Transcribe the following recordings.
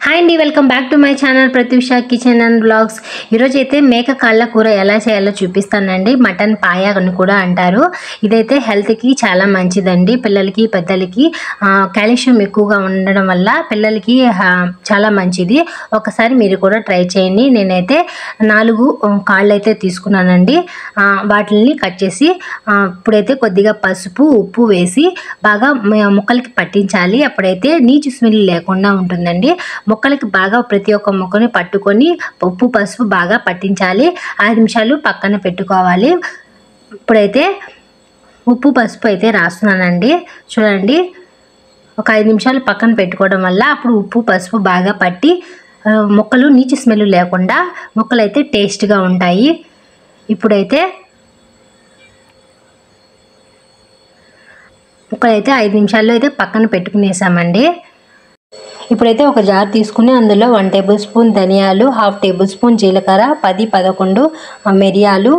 Hi అండి, welcome back to my channel Pratyusha kitchen and blogs. ఈరోజు అయితే మేక కాళ్ళ కూర ఎలా చేయాలో చూపిస్తానండి. మటన్ పాయ అని కూడా అంటారు. ఇదైతే హెల్త్కి చాలా మంచిదండి. పిల్లలకి పెద్దలకి కాల్షియం ఎక్కువగా ఉండడం వల్ల పిల్లలకి చాలా మంచిది. ఒకసారి మీరు కూడా ట్రై చేయండి. నేనైతే 4 కాళ్ళు అయితే తీసుకున్నానండి. వాటిని కట్ చేసి ఇప్పుడైతే కొద్దిగా పసుపు ఉప్పు వేసి బాగా ముక్కలకి పట్టించాలి. అప్పుడైతే నీచు స్మెల్ లేకుండా ఉంటుందండి. ముక్కలకి బాగా ప్రతి ఒక్క ముక్కని పట్టుకొని ఉప్పు పసుపు బాగా పట్టించాలి. 5 నిమిషాలు పక్కన పెట్టుకోవాలి. ఇప్పుడైతే ఉప్పు పసుపు అయితే రాస్తున్నానండి. చూడండి, ఒక 5 నిమిషాలు పక్కన పెట్టుకోవడం వల్ల అప్పుడు ఉప్పు పసుపు బాగా పట్టి ముక్కలు నీచు స్మెల్ లేకుండా ముక్కలు అయితే టేస్ట్గా ఉంటాయి. ఇప్పుడైతే ముక్కలైతే 5 నిమిషాల్లో అయితే పక్కన పెట్టుకునేసామండి. ఇప్పుడైతే ఒక జార్ తీసుకుని అందులో 1 టేబుల్ స్పూన్ ధనియాలు, 1/2 టేబుల్ స్పూన్ జీలకర్ర, 10-11 మిరియాలు,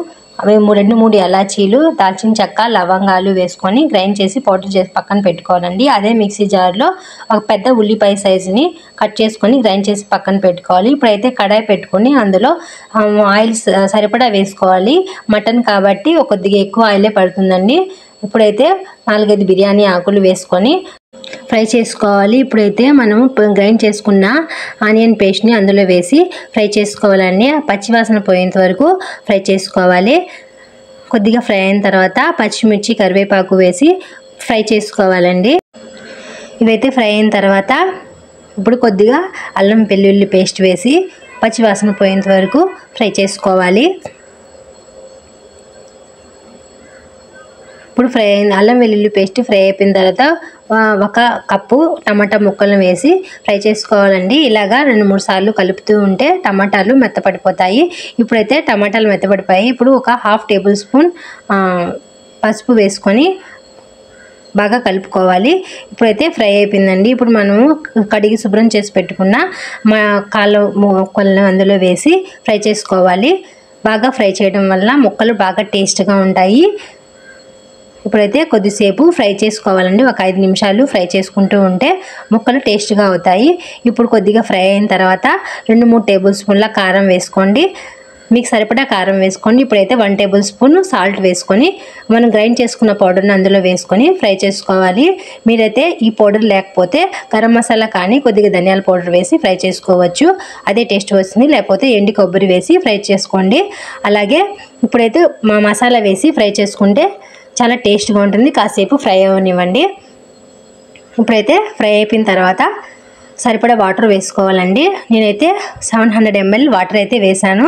2-3 ఎలాచీలు, దాల్చిన చెక్క, లవంగాలు వేసుకొని గ్రైండ్ చేసి పౌడర్ చేసి పక్కన పెట్టుకోవాలండి. అదే మిక్సీ జార్లో ఒక పెద్ద ఉల్లిపాయ సైజుని కట్ చేసుకొని గ్రైండ్ చేసి పక్కన పెట్టుకోవాలి. ఇప్పుడైతే కడాయి పెట్టుకొని అందులో ఆయిల్ సరిపడా వేసుకోవాలి. మటన్ కాబట్టి కొద్దిగా ఎక్కువ ఆయిలే పడుతుందండి. ఇప్పుడైతే 4-5 బిర్యానీ ఆకులు వేసుకొని ఫ్రై చేసుకోవాలి. ఇప్పుడైతే మనం గ్రైండ్ చేసుకున్న ఆనియన్ పేస్ట్ని అందులో వేసి ఫ్రై చేసుకోవాలండి. పచ్చివాసన పోయేంత వరకు ఫ్రై చేసుకోవాలి. కొద్దిగా ఫ్రై అయిన తర్వాత పచ్చిమిర్చి కరివేపాకు వేసి ఫ్రై చేసుకోవాలండి. ఇవైతే ఫ్రై అయిన తర్వాత ఇప్పుడు కొద్దిగా అల్లం వెల్లుల్లి పేస్ట్ వేసి పచ్చివాసన పోయేంత వరకు ఫ్రై చేసుకోవాలి. ఇప్పుడు ఫ్రై అయిన అల్లం వెల్లుల్లి పేస్ట్ ఫ్రై అయిపోయిన తర్వాత 1 కప్పు టమాటా ముక్కలను వేసి ఫ్రై చేసుకోవాలండి. ఇలాగా 2-3 సార్లు కలుపుతూ ఉంటే టమాటాలు మెత్తపడిపోతాయి. ఇప్పుడైతే టమాటాలు మెత్తపడిపోయాయి. ఇప్పుడు ఒక 1/2 టేబుల్ స్పూన్ పసుపు వేసుకొని బాగా కలుపుకోవాలి. ఇప్పుడైతే ఫ్రై అయిపోయిందండి. ఇప్పుడు మనము కడిగి శుభ్రం చేసి పెట్టుకున్న కాళ్ళ ముక్కలను అందులో వేసి ఫ్రై చేసుకోవాలి. బాగా ఫ్రై చేయడం వల్ల ముక్కలు బాగా టేస్ట్గా ఉంటాయి. ఇప్పుడైతే కొద్దిసేపు ఫ్రై చేసుకోవాలండి. ఒక 5 నిమిషాలు ఫ్రై చేసుకుంటూ ఉంటే ముక్కలు టేస్ట్గా అవుతాయి. ఇప్పుడు కొద్దిగా ఫ్రై అయిన తర్వాత 2-3 టేబుల్ స్పూన్ల కారం వేసుకోండి. మీకు సరిపడా కారం వేసుకోండి. ఇప్పుడైతే 1 టేబుల్ స్పూన్ సాల్ట్ వేసుకొని మనం గ్రైండ్ చేసుకున్న పౌడర్ని అందులో వేసుకొని ఫ్రై చేసుకోవాలి. మీరైతే ఈ పౌడర్ లేకపోతే గరం మసాలా కానీ కొద్దిగా ధనియాల పౌడర్ వేసి ఫ్రై చేసుకోవచ్చు. అదే టేస్ట్ వస్తుంది. లేకపోతే ఎండు కొబ్బరి వేసి ఫ్రై చేసుకోండి. అలాగే ఇప్పుడైతే మసాలా వేసి ఫ్రై చేసుకుంటే చాలా టేస్ట్గా ఉంటుంది. కాసేపు ఫ్రై అవనివ్వండి. ఇప్పుడైతే ఫ్రై అయిపోయిన తర్వాత సరిపడా వాటర్ వేసుకోవాలండి. నేనైతే 700 ml వాటర్ అయితే వేసాను.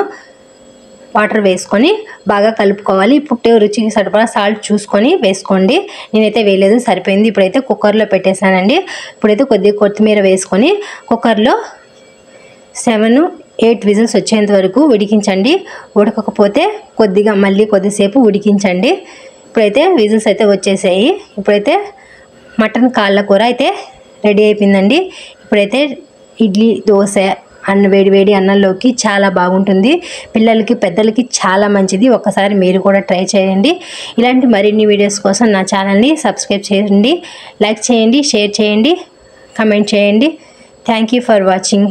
వాటర్ వేసుకొని బాగా కలుపుకోవాలి. ఇప్పుడు రుచికి సరిపడా సాల్ట్ చూసుకొని వేసుకోండి. నేనైతే వేయలేదు, సరిపోయింది. ఇప్పుడైతే కుక్కర్లో పెట్టేశానండి. ఇప్పుడైతే కొద్దిగా కొత్తిమీర వేసుకొని కుక్కర్లో 7-8 విజిల్స్ వచ్చేంత వరకు ఉడికించండి. ఉడకకపోతే మళ్ళీ కొద్దిసేపు ఉడికించండి. ఇప్పుడైతే విజిల్స్ అయితే వచ్చేసాయి. ఇప్పుడైతే మటన్ కాళ్ళ కూర అయితే రెడీ అయిపోయిందండి. ఇప్పుడైతే ఇడ్లీ, దోశ, వేడి అన్నంలోకి చాలా బాగుంటుంది. పిల్లలకి పెద్దలకి చాలా మంచిది. ఒకసారి మీరు కూడా ట్రై చేయండి. ఇలాంటి మరిన్ని వీడియోస్ కోసం నా ఛానల్ని సబ్స్క్రైబ్ చేయండి, లైక్ చేయండి, షేర్ చేయండి, కమెంట్ చేయండి. Thank you for watching.